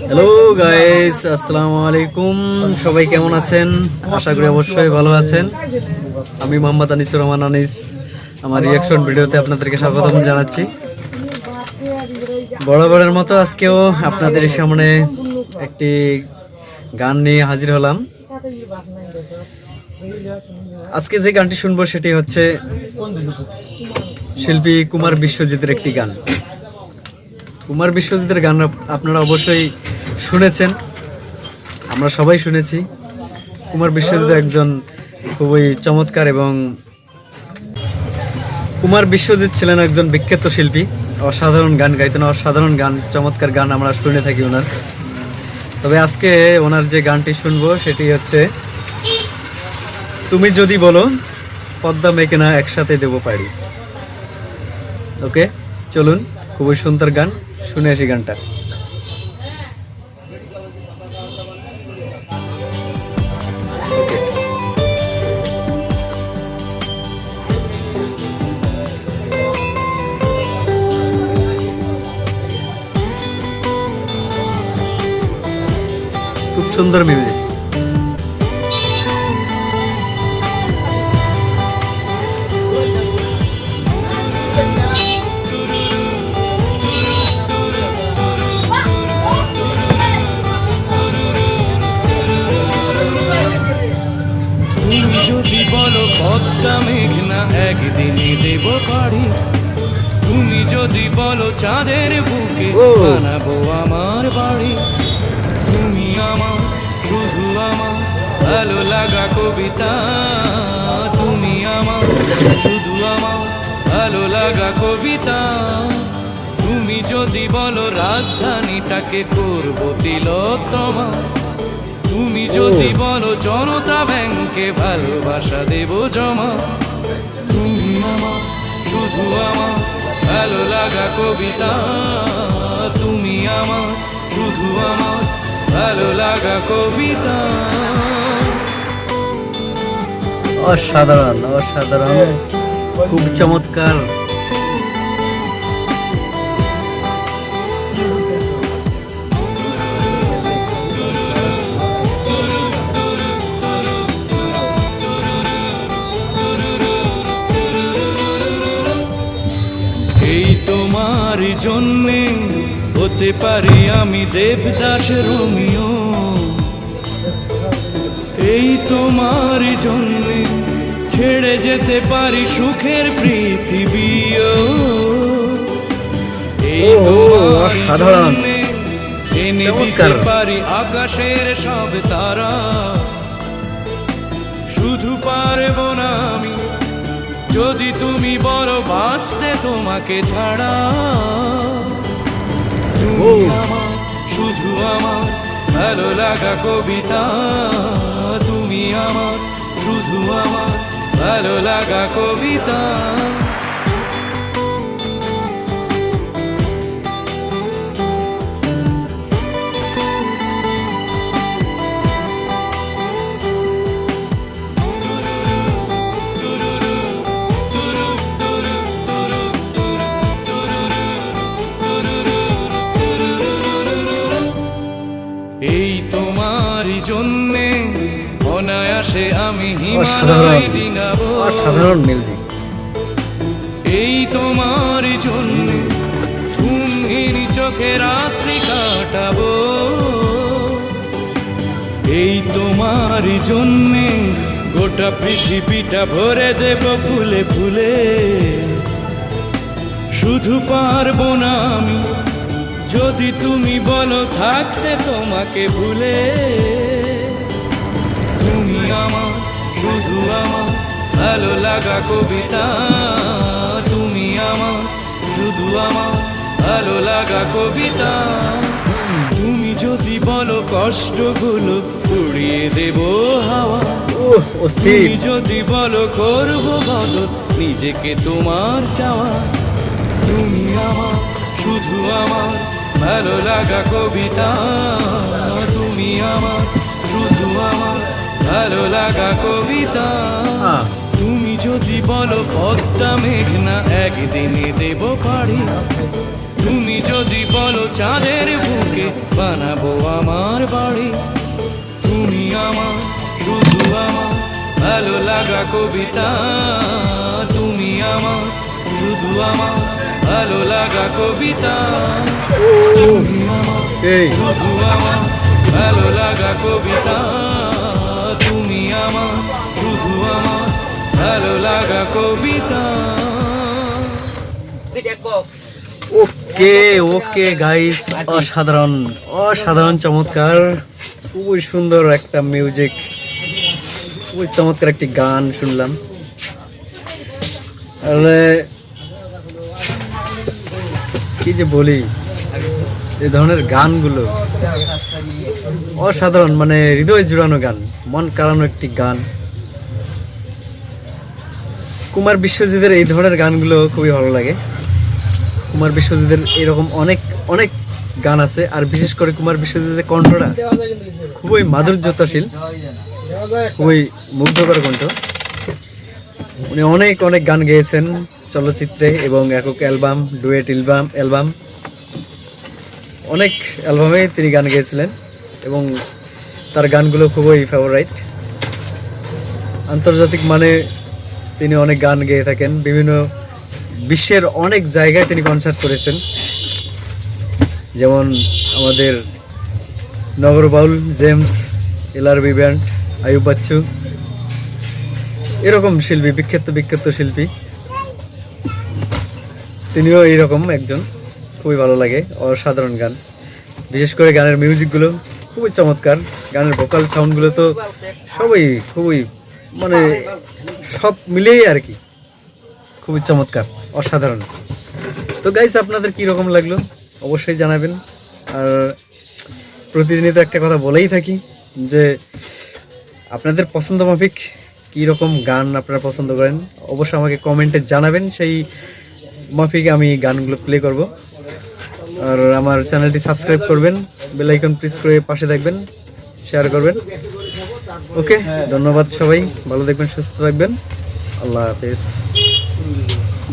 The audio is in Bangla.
হ্যালো গাইস, আসসালামু আলাইকুম। সবাই কেমন আছেন? আশা করি অবশ্যই ভালো আছেন। আমি মোহাম্মদ আনিসুর রহমান আনিস, আমার রিয়াকশন ভিডিওতে আপনাদেরকে স্বাগতম জানাচ্ছি। বরাবরের মতো আজকেও আপনাদের সামনে একটি গান নিয়ে হাজির হলাম। আজকে যে গানটি শুনবো সেটি হচ্ছে শিল্পী কুমার বিশ্বজিতের একটি গান। কুমার বিশ্বজিতের গান আপনারা অবশ্যই শুনেছেন, আমরা সবাই শুনেছি। কুমার বিশ্বজিৎ একজন খুবই চমৎকার এবং কুমার বিশ্বজিৎ ছিলেন একজন বিখ্যাত শিল্পী। অসাধারণ গান গাইতেন, অসাধারণ গান, চমৎকার গান আমরা শুনে থাকি ওনার। তবে আজকে ওনার যে গানটি শুনবো সেটি হচ্ছে তুমি যদি বলো পদ্মা মেঘনা একসাথে দেবো পাড়ি। ওকে, চলুন, খুবই সুন্দর গান, শুনে আসি গানটা। খুব সুন্দর মিউজিক। যদি বলো পদ্মা মেঘনা একদিনে দেব পাড়ি, তুমি যদি বলো চাঁদের বুকে বানাবো আমার বাড়ি, তুমি আমার শুধু আমার ভালো লাগা কবিতা, তুমি আমার শুধু আমার ভালো লাগা কবিতা। তুমি যদি বলো রাজধানীটাকে করবো তিলোত্তমা, তুমি যদি বলো জনতা ব্যাংকে ভালোবাসা দেব জমা, তুমি আমার শুধু আমার ভালো লাগা কবিতা, তুমি আমার শুধু আমার ভালো লাগা কবিতা। অসাধারণ, অসাধারণ, খুব চমৎকার। এই তোমার জন্যে হতে পারি আমি দেবদাস রোমিও, এই তোমার জন্যে ছেড়ে যেতে পারি সুখের পৃথিবীও, এই তোমার জন্যে এনে দিতে পারি আকাশের সব তারা। শুধু পারবো না আমি যদি তুমি বলো বাঁচতে তোমাকে ছাড়া, তুমি আমার শুধু আমার ভালো লাগা কবিতা, তুমি আমার শুধু আমার ভালো লাগা কবিতা। এই তোমার জন্যে অনায়াসে আমি হিমালয় ডিঙাবো, অসাধারণ মিউজিক। এই তোমার জন্যে ঘুমহীন চোখে রাত্রি কাটাবো, এই তোমার জন্যে গোটা পৃথিবীটা ভরে দেব ফুলে ফুলে। শুধু পারবো না আমি যদি তুমি বলো থাকতে তোমাকে ভুলে, তুমি আমার শুধু আমার ভালো লাগা কবিতা, তুমি আমার শুধু আমার ভালো লাগা কবিতা। তুমি যদি বলো কষ্টগুলো উড়িয়ে দেব হাওয়া, তুমি যদি বলো করবো বদল নিজেকে তোমার চাওয়া, তুমি আমার শুধু আমার ভালো লাগা কবিতা, তুমি আমার শুধু আমার ভালো লাগা কবিতা। তুমি যদি বলো পদ্মা মেঘনা একদিনে দেব পাড়ি, তুমি যদি বলো চাঁদের বুকে তোকে বানাবো আমার বাড়ি। তুমি আমার, শুধু আমার ভালো লাগা কবিতা। তুমি আমার, শুধু আমার ভালো লাগা কবিতা। তুমি আমার, এই শুধু আমার ভালো লাগা কবিতা। তুমি আমার, শুধু আমার ভালো লাগা কবিতা। ওকে ওকে গাইস, অসাধারণ অসাধারণ চমৎকার, খুবই সুন্দর একটা মিউজিক, খুবই চমৎকার একটি গান শুনলাম। আসলে কি যে বলি, এই ধরনের গানগুলো অসাধারণ, মানে হৃদয় জুড়ানো গান, মন কাড়ানো একটি গান। কুমার বিশ্বজিতের এই ধরনের গানগুলো খুবই ভালো লাগে। কুমার বিশ্বজিতের এরকম অনেক অনেক গান আছে, আর বিশেষ করে কুমার বিশ্বজিতের কণ্ঠটা খুবই মাধুর্যতাশীল, খুবই মুগ্ধকর কণ্ঠ। উনি অনেক অনেক গান গেয়েছেন চলচ্চিত্রে এবং একক অ্যালবাম, ডুয়েট অ্যালবাম, অনেক অ্যালবামে তিনি গান গেয়েছিলেন এবং তার গানগুলো খুবই ফেভারাইট। আন্তর্জাতিক মানে তিনি অনেক গান গেয়ে থাকেন, বিভিন্ন বিশ্বের অনেক জায়গায় তিনি কনসার্ট করেছেন, যেমন আমাদের Nagar Baul, James, LRB band, Ayub Bachchu, এরকম শিল্পী, বিখ্যাত শিল্পী, তিনিও এইরকম একজন। খুবই ভালো লাগে, অসাধারণ গান। বিশেষ করে গানের মিউজিকগুলো খুবই চমৎকার, গানের ভোকাল সাউন্ডগুলো তো সবই খুবই, মানে সব মিলেই আর কি খুবই চমৎকার, অসাধারণ। তো গাইস, আপনাদের কি রকম লাগলো অবশ্যই জানাবেন। আর প্রতিদিনই তো একটা কথা বলেই থাকি যে আপনাদের পছন্দ মাফিক কী রকম গান আপনারা পছন্দ করেন অবশ্যই আমাকে কমেন্টে জানাবেন, সেই মাফিক আমি গানগুলো প্লে করব। আর আমার চ্যানেলটি সাবস্ক্রাইব করবেন, বেল আইকন প্রেস করে পাশে থাকবেন, শেয়ার করবেন। ওকে, ধন্যবাদ সবাই, ভালো থাকবেন, সুস্থ থাকবেন, আল্লাহ হাফেজ।